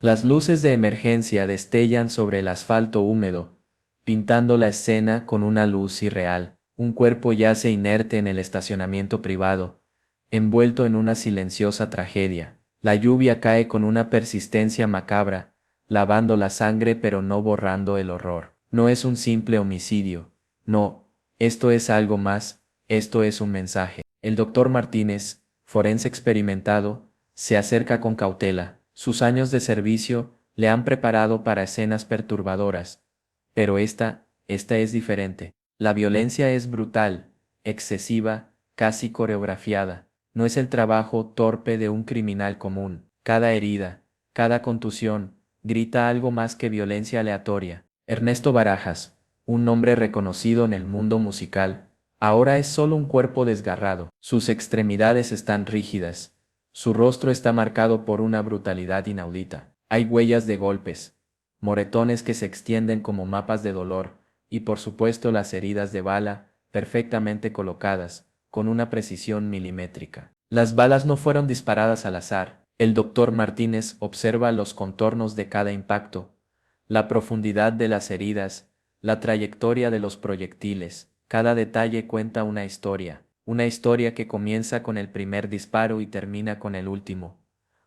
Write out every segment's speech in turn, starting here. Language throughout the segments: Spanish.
Las luces de emergencia destellan sobre el asfalto húmedo, pintando la escena con una luz irreal. Un cuerpo yace inerte en el estacionamiento privado, envuelto en una silenciosa tragedia. La lluvia cae con una persistencia macabra, lavando la sangre pero no borrando el horror. No es un simple homicidio. No, esto es algo más, esto es un mensaje. El doctor Martínez, forense experimentado, se acerca con cautela. Sus años de servicio le han preparado para escenas perturbadoras. Pero esta es diferente. La violencia es brutal, excesiva, casi coreografiada. No es el trabajo torpe de un criminal común. Cada herida, cada contusión, grita algo más que violencia aleatoria. Ernesto Barajas, un nombre reconocido en el mundo musical, ahora es solo un cuerpo desgarrado. Sus extremidades están rígidas. Su rostro está marcado por una brutalidad inaudita. Hay huellas de golpes, moretones que se extienden como mapas de dolor, y por supuesto las heridas de bala, perfectamente colocadas, con una precisión milimétrica. Las balas no fueron disparadas al azar. El doctor Martínez observa los contornos de cada impacto, la profundidad de las heridas, la trayectoria de los proyectiles. Cada detalle cuenta una historia que comienza con el primer disparo y termina con el último.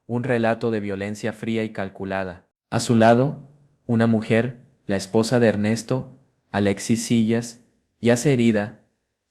Un relato de violencia fría y calculada. A su lado, una mujer, la esposa de Ernesto, Alexis Sillas, yace herida.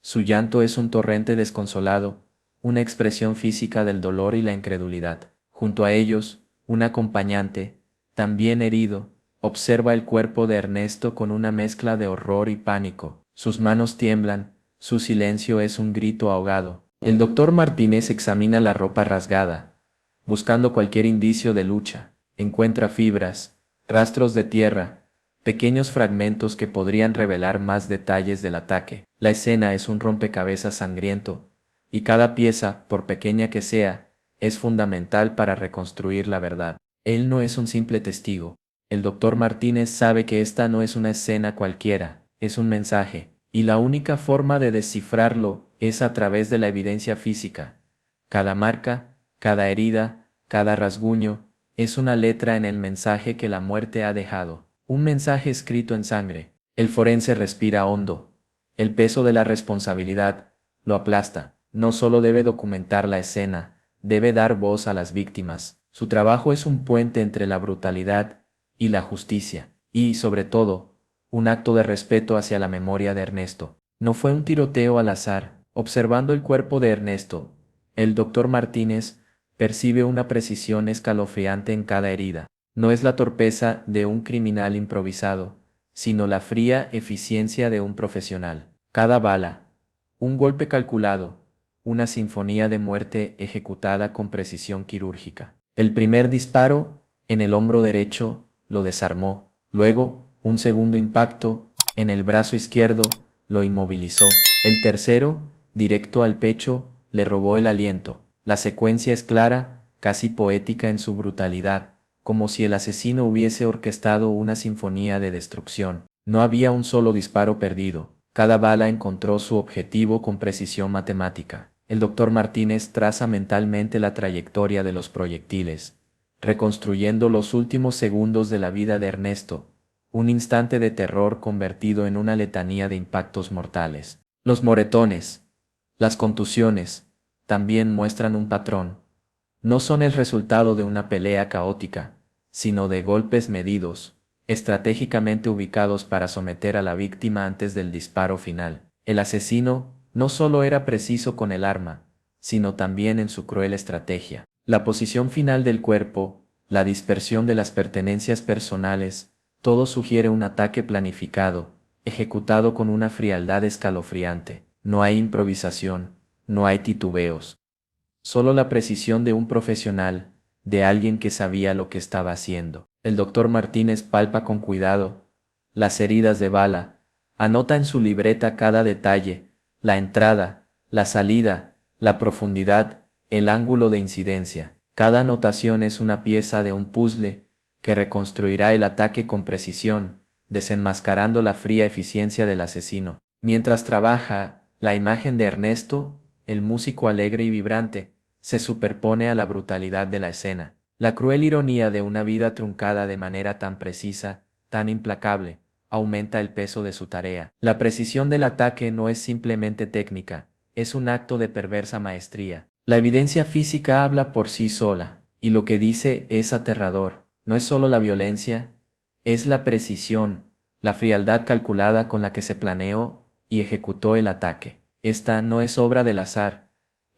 Su llanto es un torrente desconsolado, una expresión física del dolor y la incredulidad. Junto a ellos, un acompañante, también herido, observa el cuerpo de Ernesto con una mezcla de horror y pánico. Sus manos tiemblan, su silencio es un grito ahogado. El doctor Martínez examina la ropa rasgada, buscando cualquier indicio de lucha. Encuentra fibras, rastros de tierra, pequeños fragmentos que podrían revelar más detalles del ataque. La escena es un rompecabezas sangriento, y cada pieza, por pequeña que sea, es fundamental para reconstruir la verdad. Él no es un simple testigo. El doctor Martínez sabe que esta no es una escena cualquiera, es un mensaje, y la única forma de descifrarlo es a través de la evidencia física. Cada marca, cada herida, cada rasguño, es una letra en el mensaje que la muerte ha dejado. Un mensaje escrito en sangre. El forense respira hondo. El peso de la responsabilidad lo aplasta. No solo debe documentar la escena, debe dar voz a las víctimas. Su trabajo es un puente entre la brutalidad y la justicia, y, sobre todo, un acto de respeto hacia la memoria de Ernesto. No fue un tiroteo al azar. Observando el cuerpo de Ernesto, el doctor Martínez percibe una precisión escalofriante en cada herida. No es la torpeza de un criminal improvisado, sino la fría eficiencia de un profesional. Cada bala, un golpe calculado, una sinfonía de muerte ejecutada con precisión quirúrgica. El primer disparo, en el hombro derecho, lo desarmó. Luego, un segundo impacto, en el brazo izquierdo, lo inmovilizó. El tercero, directo al pecho, le robó el aliento. La secuencia es clara, casi poética en su brutalidad, como si el asesino hubiese orquestado una sinfonía de destrucción. No había un solo disparo perdido. Cada bala encontró su objetivo con precisión matemática. El doctor Martínez traza mentalmente la trayectoria de los proyectiles, reconstruyendo los últimos segundos de la vida de Ernesto, un instante de terror convertido en una letanía de impactos mortales. Los moretones, las contusiones, también muestran un patrón. No son el resultado de una pelea caótica, sino de golpes medidos, estratégicamente ubicados para someter a la víctima antes del disparo final. El asesino no solo era preciso con el arma, sino también en su cruel estrategia. La posición final del cuerpo, la dispersión de las pertenencias personales, todo sugiere un ataque planificado, ejecutado con una frialdad escalofriante. No hay improvisación, no hay titubeos. Solo la precisión de un profesional, de alguien que sabía lo que estaba haciendo. El doctor Martínez palpa con cuidado las heridas de bala, anota en su libreta cada detalle, la entrada, la salida, la profundidad, el ángulo de incidencia. Cada anotación es una pieza de un puzzle que reconstruirá el ataque con precisión, desenmascarando la fría eficiencia del asesino. Mientras trabaja, la imagen de Ernesto, el músico alegre y vibrante, se superpone a la brutalidad de la escena. La cruel ironía de una vida truncada de manera tan precisa, tan implacable, aumenta el peso de su tarea. La precisión del ataque no es simplemente técnica, es un acto de perversa maestría. La evidencia física habla por sí sola, y lo que dice es aterrador. No es solo la violencia, es la precisión, la frialdad calculada con la que se planeó y ejecutó el ataque. Esta no es obra del azar,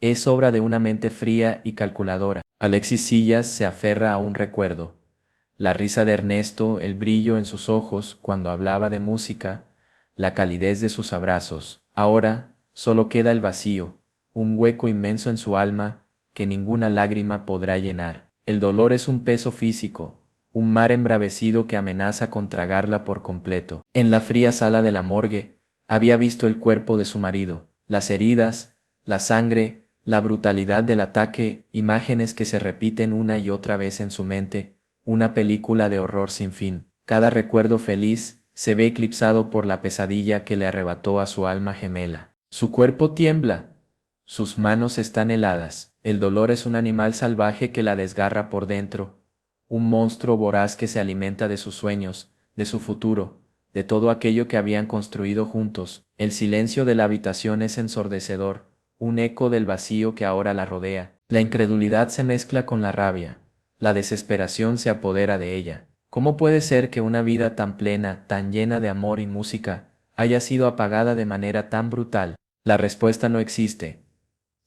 es obra de una mente fría y calculadora. Alexis Sillas se aferra a un recuerdo. La risa de Ernesto, el brillo en sus ojos cuando hablaba de música, la calidez de sus abrazos. Ahora solo queda el vacío, un hueco inmenso en su alma que ninguna lágrima podrá llenar. El dolor es un peso físico, un mar embravecido que amenaza con tragarla por completo. En la fría sala de la morgue, había visto el cuerpo de su marido, las heridas, la sangre, la brutalidad del ataque, imágenes que se repiten una y otra vez en su mente, una película de horror sin fin. Cada recuerdo feliz se ve eclipsado por la pesadilla que le arrebató a su alma gemela. Su cuerpo tiembla, sus manos están heladas. El dolor es un animal salvaje que la desgarra por dentro, un monstruo voraz que se alimenta de sus sueños, de su futuro, de todo aquello que habían construido juntos. El silencio de la habitación es ensordecedor, un eco del vacío que ahora la rodea. La incredulidad se mezcla con la rabia, la desesperación se apodera de ella. ¿Cómo puede ser que una vida tan plena, tan llena de amor y música, haya sido apagada de manera tan brutal? La respuesta no existe.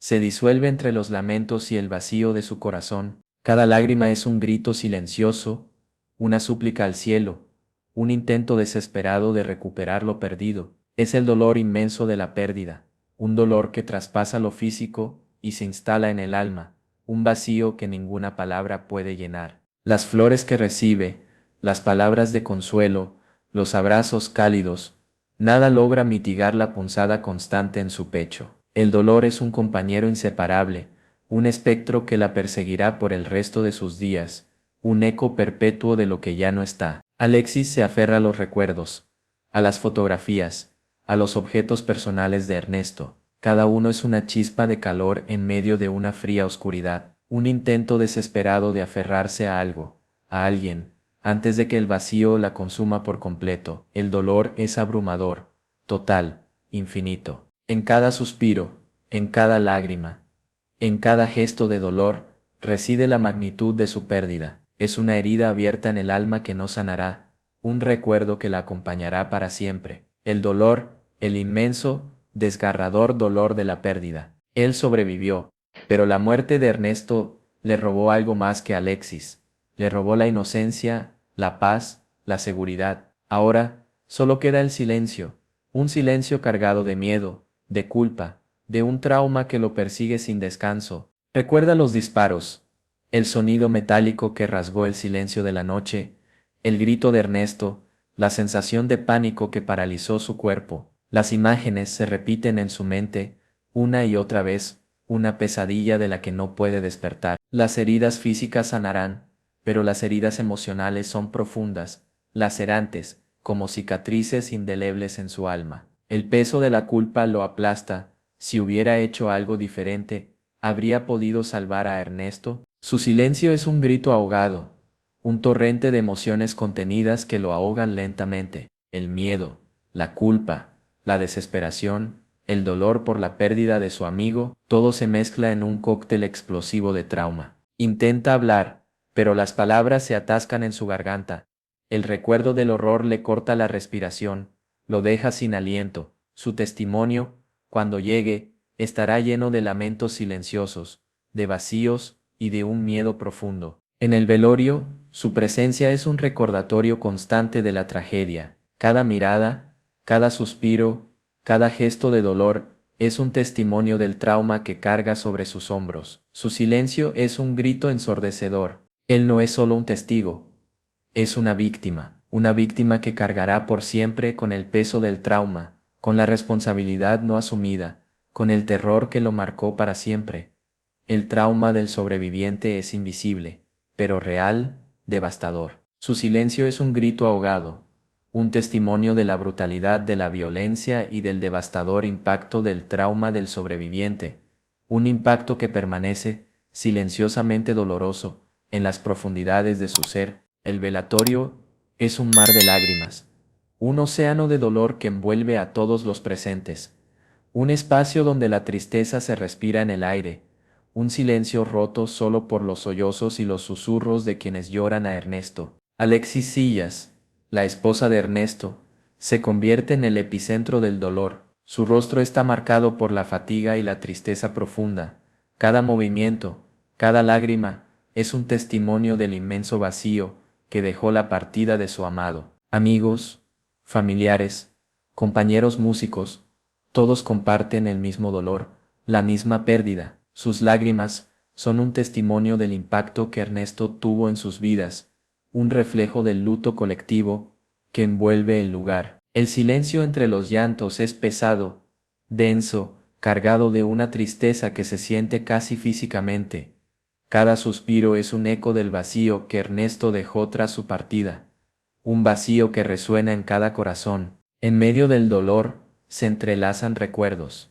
Se disuelve entre los lamentos y el vacío de su corazón. Cada lágrima es un grito silencioso, una súplica al cielo, un intento desesperado de recuperar lo perdido. Es el dolor inmenso de la pérdida, un dolor que traspasa lo físico y se instala en el alma, un vacío que ninguna palabra puede llenar. Las flores que recibe, las palabras de consuelo, los abrazos cálidos, nada logra mitigar la punzada constante en su pecho. El dolor es un compañero inseparable, un espectro que la perseguirá por el resto de sus días, un eco perpetuo de lo que ya no está. Alexis se aferra a los recuerdos, a las fotografías, a los objetos personales de Ernesto. Cada uno es una chispa de calor en medio de una fría oscuridad, un intento desesperado de aferrarse a algo, a alguien, antes de que el vacío la consuma por completo. El dolor es abrumador, total, infinito. En cada suspiro, en cada lágrima, en cada gesto de dolor, reside la magnitud de su pérdida. Es una herida abierta en el alma que no sanará, un recuerdo que la acompañará para siempre. El dolor, el inmenso, desgarrador dolor de la pérdida. Él sobrevivió, pero la muerte de Ernesto le robó algo más que Alexis. Le robó la inocencia, la paz, la seguridad. Ahora, solo queda el silencio, un silencio cargado de miedo, de culpa, de un trauma que lo persigue sin descanso. Recuerda los disparos, el sonido metálico que rasgó el silencio de la noche, el grito de Ernesto, la sensación de pánico que paralizó su cuerpo. Las imágenes se repiten en su mente, una y otra vez, una pesadilla de la que no puede despertar. Las heridas físicas sanarán, pero las heridas emocionales son profundas, lacerantes, como cicatrices indelebles en su alma. El peso de la culpa lo aplasta. Si hubiera hecho algo diferente, ¿habría podido salvar a Ernesto? Su silencio es un grito ahogado, un torrente de emociones contenidas que lo ahogan lentamente. El miedo, la culpa, la desesperación, el dolor por la pérdida de su amigo, todo se mezcla en un cóctel explosivo de trauma. Intenta hablar, pero las palabras se atascan en su garganta. El recuerdo del horror le corta la respiración, lo deja sin aliento. Su testimonio, cuando llegue, estará lleno de lamentos silenciosos, de vacíos y de un miedo profundo. En el velorio, su presencia es un recordatorio constante de la tragedia. Cada mirada, cada suspiro, cada gesto de dolor es un testimonio del trauma que carga sobre sus hombros. Su silencio es un grito ensordecedor. Él no es solo un testigo, es una víctima que cargará por siempre con el peso del trauma, con la responsabilidad no asumida, con el terror que lo marcó para siempre. El trauma del sobreviviente es invisible, pero real, devastador. Su silencio es un grito ahogado, un testimonio de la brutalidad de la violencia y del devastador impacto del trauma del sobreviviente, un impacto que permanece, silenciosamente doloroso, en las profundidades de su ser. El velatorio es un mar de lágrimas, un océano de dolor que envuelve a todos los presentes, un espacio donde la tristeza se respira en el aire, un silencio roto solo por los sollozos y los susurros de quienes lloran a Ernesto. Alexis Sillas, la esposa de Ernesto, se convierte en el epicentro del dolor. Su rostro está marcado por la fatiga y la tristeza profunda. Cada movimiento, cada lágrima, es un testimonio del inmenso vacío que dejó la partida de su amado. Amigos, familiares, compañeros músicos, todos comparten el mismo dolor, la misma pérdida. Sus lágrimas son un testimonio del impacto que Ernesto tuvo en sus vidas, un reflejo del luto colectivo que envuelve el lugar. El silencio entre los llantos es pesado, denso, cargado de una tristeza que se siente casi físicamente. Cada suspiro es un eco del vacío que Ernesto dejó tras su partida, un vacío que resuena en cada corazón. En medio del dolor se entrelazan recuerdos,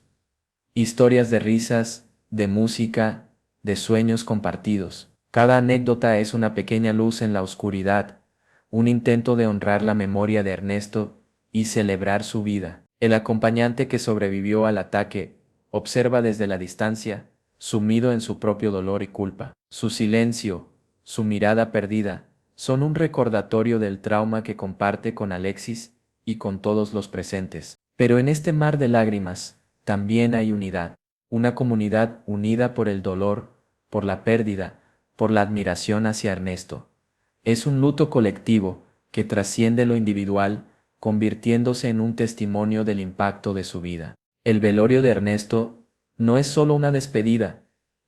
historias de risas, de música, de sueños compartidos. Cada anécdota es una pequeña luz en la oscuridad, un intento de honrar la memoria de Ernesto y celebrar su vida. El acompañante que sobrevivió al ataque observa desde la distancia, sumido en su propio dolor y culpa. Su silencio, su mirada perdida, son un recordatorio del trauma que comparte con Alexis y con todos los presentes. Pero en este mar de lágrimas, también hay unidad, una comunidad unida por el dolor, por la pérdida, por la admiración hacia Ernesto. Es un luto colectivo que trasciende lo individual, convirtiéndose en un testimonio del impacto de su vida. El velorio de Ernesto no es solo una despedida,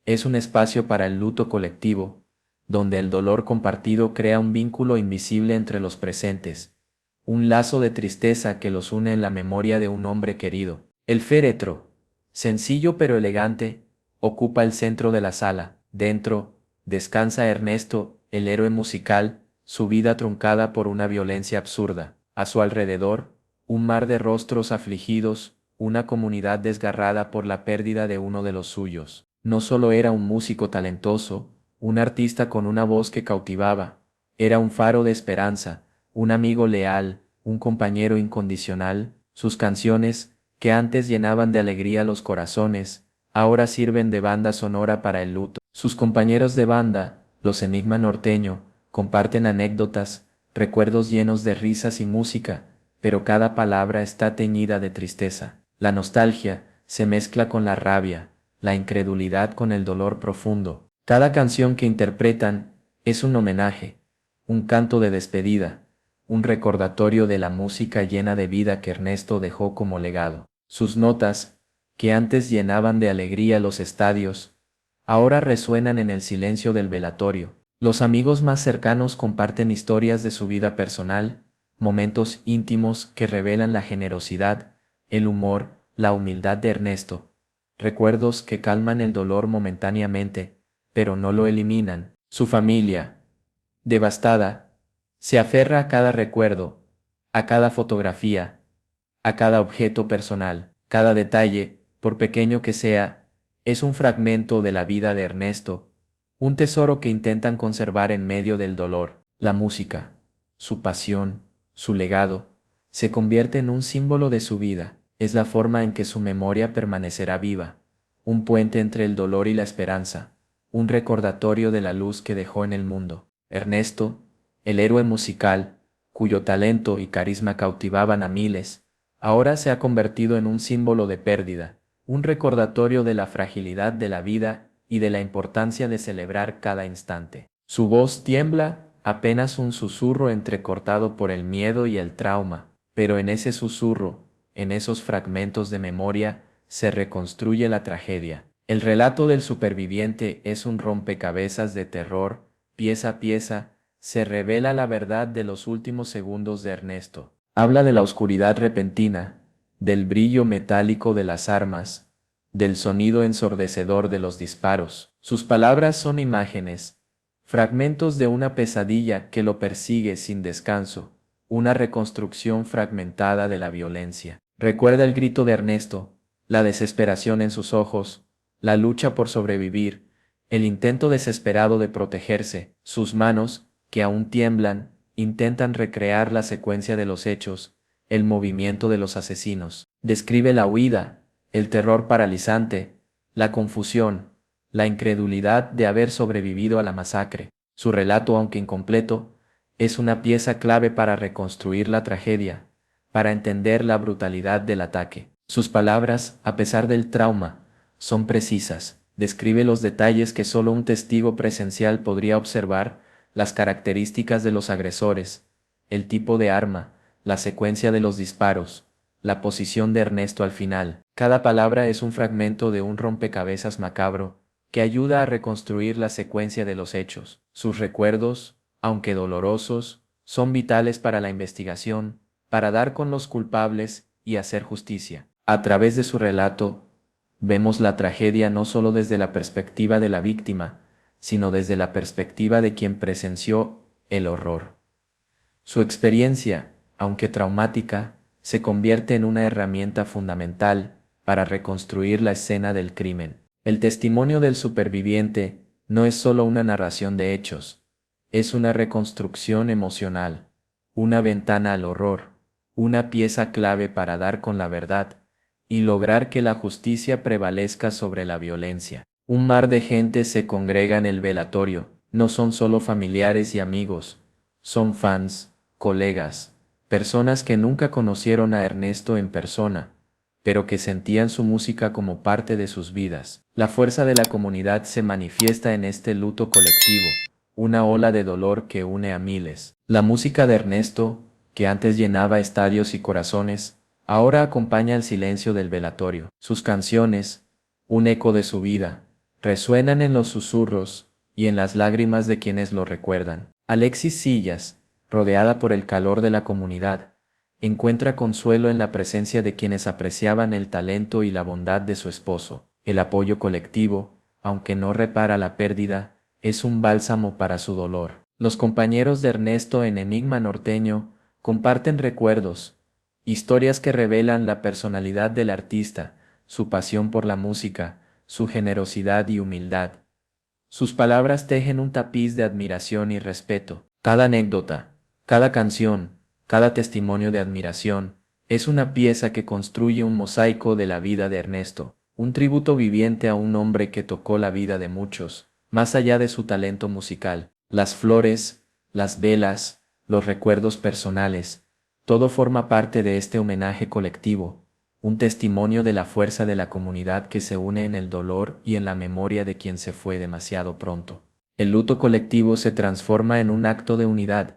es un espacio para el luto colectivo, donde el dolor compartido crea un vínculo invisible entre los presentes, un lazo de tristeza que los une en la memoria de un hombre querido. El féretro, sencillo pero elegante, ocupa el centro de la sala. Dentro, descansa Ernesto, el héroe musical, su vida truncada por una violencia absurda. A su alrededor, un mar de rostros afligidos, una comunidad desgarrada por la pérdida de uno de los suyos. No solo era un músico talentoso, un artista con una voz que cautivaba, era un faro de esperanza, un amigo leal, un compañero incondicional. Sus canciones, que antes llenaban de alegría los corazones, ahora sirven de banda sonora para el luto. Sus compañeros de banda, los Enigma Norteño, comparten anécdotas, recuerdos llenos de risas y música, pero cada palabra está teñida de tristeza. La nostalgia se mezcla con la rabia, la incredulidad con el dolor profundo. Cada canción que interpretan es un homenaje, un canto de despedida, un recordatorio de la música llena de vida que Ernesto dejó como legado. Sus notas, que antes llenaban de alegría los estadios, ahora resuenan en el silencio del velatorio. Los amigos más cercanos comparten historias de su vida personal, momentos íntimos que revelan la generosidad, el humor, la humildad de Ernesto, recuerdos que calman el dolor momentáneamente, pero no lo eliminan. Su familia, devastada, se aferra a cada recuerdo, a cada fotografía, a cada objeto personal. Cada detalle, por pequeño que sea, es un fragmento de la vida de Ernesto, un tesoro que intentan conservar en medio del dolor. La música, su pasión, su legado, se convierte en un símbolo de su vida. Es la forma en que su memoria permanecerá viva, un puente entre el dolor y la esperanza, un recordatorio de la luz que dejó en el mundo. Ernesto, el héroe musical, cuyo talento y carisma cautivaban a miles, ahora se ha convertido en un símbolo de pérdida, un recordatorio de la fragilidad de la vida y de la importancia de celebrar cada instante. Su voz tiembla, apenas un susurro entrecortado por el miedo y el trauma, pero en ese susurro, en esos fragmentos de memoria, se reconstruye la tragedia. El relato del superviviente es un rompecabezas de terror, pieza a pieza, se revela la verdad de los últimos segundos de Ernesto. Habla de la oscuridad repentina, del brillo metálico de las armas, del sonido ensordecedor de los disparos. Sus palabras son imágenes, fragmentos de una pesadilla que lo persigue sin descanso, una reconstrucción fragmentada de la violencia. Recuerda el grito de Ernesto, la desesperación en sus ojos, la lucha por sobrevivir, el intento desesperado de protegerse, sus manos, que aún tiemblan, intentan recrear la secuencia de los hechos, el movimiento de los asesinos. Describe la huida, el terror paralizante, la confusión, la incredulidad de haber sobrevivido a la masacre. Su relato, aunque incompleto, es una pieza clave para reconstruir la tragedia, para entender la brutalidad del ataque. Sus palabras, a pesar del trauma, son precisas. Describe los detalles que solo un testigo presencial podría observar, las características de los agresores, el tipo de arma, la secuencia de los disparos, la posición de Ernesto al final. Cada palabra es un fragmento de un rompecabezas macabro que ayuda a reconstruir la secuencia de los hechos. Sus recuerdos, aunque dolorosos, son vitales para la investigación, para dar con los culpables y hacer justicia. A través de su relato, vemos la tragedia no solo desde la perspectiva de la víctima, sino desde la perspectiva de quien presenció el horror. Su experiencia, aunque traumática, se convierte en una herramienta fundamental para reconstruir la escena del crimen. El testimonio del superviviente no es solo una narración de hechos, es una reconstrucción emocional, una ventana al horror, una pieza clave para dar con la verdad y lograr que la justicia prevalezca sobre la violencia. Un mar de gente se congrega en el velatorio, no son solo familiares y amigos, son fans, colegas, personas que nunca conocieron a Ernesto en persona, pero que sentían su música como parte de sus vidas. La fuerza de la comunidad se manifiesta en este luto colectivo, una ola de dolor que une a miles. La música de Ernesto, que antes llenaba estadios y corazones, ahora acompaña el silencio del velatorio. Sus canciones, un eco de su vida, resuenan en los susurros y en las lágrimas de quienes lo recuerdan. Alexis Sillas, rodeada por el calor de la comunidad, encuentra consuelo en la presencia de quienes apreciaban el talento y la bondad de su esposo. El apoyo colectivo, aunque no repara la pérdida, es un bálsamo para su dolor. Los compañeros de Ernesto en Enigma Norteño comparten recuerdos, historias que revelan la personalidad del artista, su pasión por la música, su generosidad y humildad. Sus palabras tejen un tapiz de admiración y respeto. Cada anécdota, cada canción, cada testimonio de admiración, es una pieza que construye un mosaico de la vida de Ernesto, un tributo viviente a un hombre que tocó la vida de muchos, más allá de su talento musical. Las flores, las velas, los recuerdos personales, todo forma parte de este homenaje colectivo, un testimonio de la fuerza de la comunidad que se une en el dolor y en la memoria de quien se fue demasiado pronto. El luto colectivo se transforma en un acto de unidad,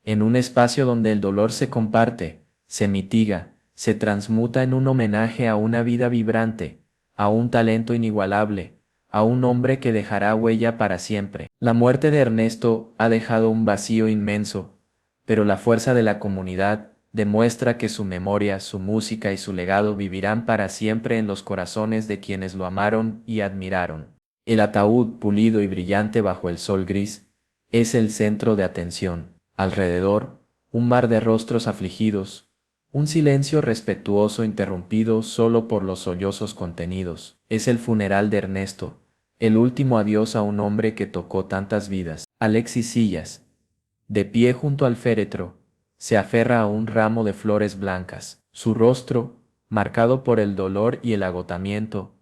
en un espacio donde el dolor se comparte, se mitiga, se transmuta en un homenaje a una vida vibrante, a un talento inigualable, a un hombre que dejará huella para siempre. La muerte de Ernesto ha dejado un vacío inmenso, pero la fuerza de la comunidad demuestra que su memoria, su música y su legado vivirán para siempre en los corazones de quienes lo amaron y admiraron. El ataúd, pulido y brillante bajo el sol gris, es el centro de atención. Alrededor, un mar de rostros afligidos, un silencio respetuoso interrumpido solo por los sollozos contenidos. Es el funeral de Ernesto, el último adiós a un hombre que tocó tantas vidas. Alexis Sillas, de pie junto al féretro, se aferra a un ramo de flores blancas. Su rostro, marcado por el dolor y el agotamiento,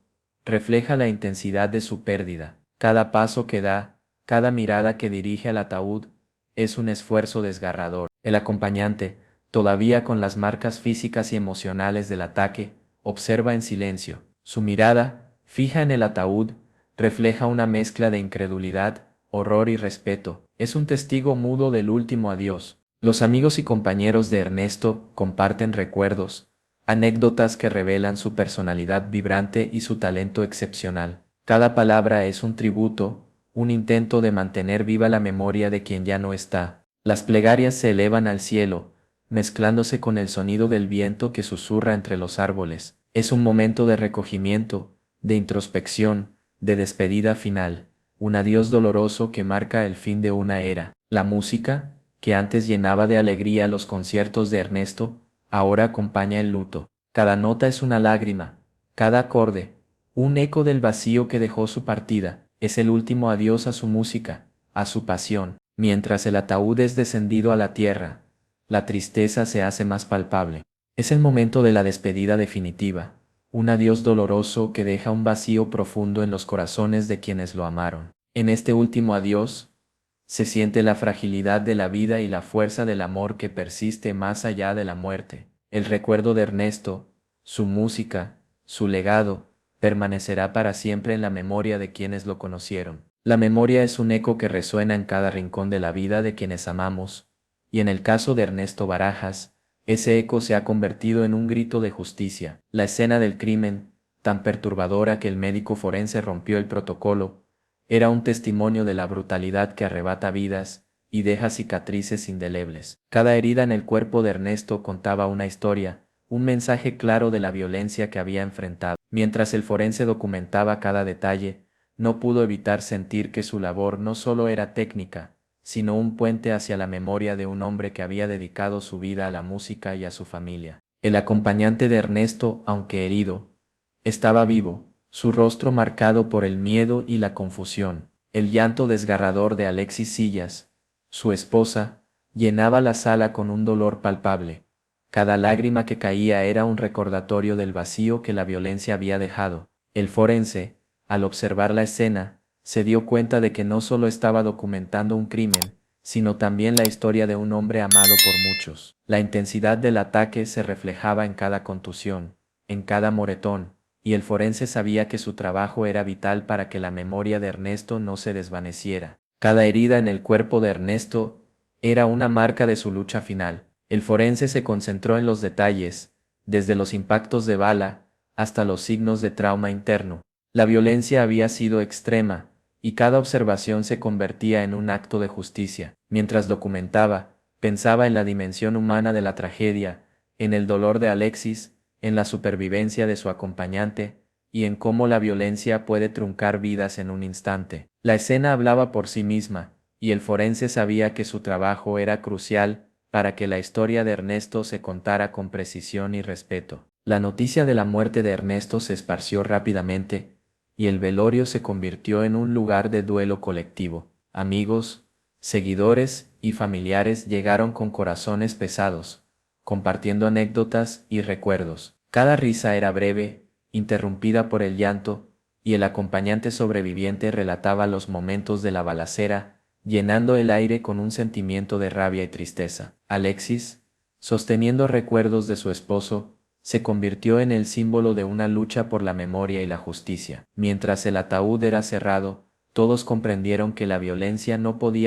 refleja la intensidad de su pérdida. Cada paso que da, cada mirada que dirige al ataúd, es un esfuerzo desgarrador. El acompañante, todavía con las marcas físicas y emocionales del ataque, observa en silencio. Su mirada, fija en el ataúd, refleja una mezcla de incredulidad, horror y respeto. Es un testigo mudo del último adiós. Los amigos y compañeros de Ernesto comparten recuerdos, anécdotas que revelan su personalidad vibrante y su talento excepcional. Cada palabra es un tributo, un intento de mantener viva la memoria de quien ya no está. Las plegarias se elevan al cielo, mezclándose con el sonido del viento que susurra entre los árboles. Es un momento de recogimiento, de introspección, de despedida final, un adiós doloroso que marca el fin de una era. La música, que antes llenaba de alegría los conciertos de Ernesto, ahora acompaña el luto. Cada nota es una lágrima, cada acorde, un eco del vacío que dejó su partida. Es el último adiós a su música, a su pasión. Mientras el ataúd es descendido a la tierra, la tristeza se hace más palpable. Es el momento de la despedida definitiva, un adiós doloroso que deja un vacío profundo en los corazones de quienes lo amaron. En este último adiós, se siente la fragilidad de la vida y la fuerza del amor que persiste más allá de la muerte. El recuerdo de Ernesto, su música, su legado, permanecerá para siempre en la memoria de quienes lo conocieron. La memoria es un eco que resuena en cada rincón de la vida de quienes amamos, y en el caso de Ernesto Barajas, ese eco se ha convertido en un grito de justicia. La escena del crimen, tan perturbadora que el médico forense rompió el protocolo, era un testimonio de la brutalidad que arrebata vidas y deja cicatrices indelebles. Cada herida en el cuerpo de Ernesto contaba una historia, un mensaje claro de la violencia que había enfrentado. Mientras el forense documentaba cada detalle, no pudo evitar sentir que su labor no solo era técnica, sino un puente hacia la memoria de un hombre que había dedicado su vida a la música y a su familia. El acompañante de Ernesto, aunque herido, estaba vivo, su rostro marcado por el miedo y la confusión. El llanto desgarrador de Alexis Sillas, su esposa, llenaba la sala con un dolor palpable. Cada lágrima que caía era un recordatorio del vacío que la violencia había dejado. El forense, al observar la escena, se dio cuenta de que no solo estaba documentando un crimen, sino también la historia de un hombre amado por muchos. La intensidad del ataque se reflejaba en cada contusión, en cada moretón, y el forense sabía que su trabajo era vital para que la memoria de Ernesto no se desvaneciera. Cada herida en el cuerpo de Ernesto era una marca de su lucha final. El forense se concentró en los detalles, desde los impactos de bala hasta los signos de trauma interno. La violencia había sido extrema, y cada observación se convertía en un acto de justicia. Mientras documentaba, pensaba en la dimensión humana de la tragedia, en el dolor de Alexis, en la supervivencia de su acompañante, y en cómo la violencia puede truncar vidas en un instante. La escena hablaba por sí misma, y el forense sabía que su trabajo era crucial para que la historia de Ernesto se contara con precisión y respeto. La noticia de la muerte de Ernesto se esparció rápidamente, y el velorio se convirtió en un lugar de duelo colectivo. Amigos, seguidores y familiares llegaron con corazones pesados, compartiendo anécdotas y recuerdos. Cada risa era breve, interrumpida por el llanto, y el acompañante sobreviviente relataba los momentos de la balacera, llenando el aire con un sentimiento de rabia y tristeza. Alexis, sosteniendo recuerdos de su esposo, se convirtió en el símbolo de una lucha por la memoria y la justicia. Mientras el ataúd era cerrado, todos comprendieron que la violencia no podía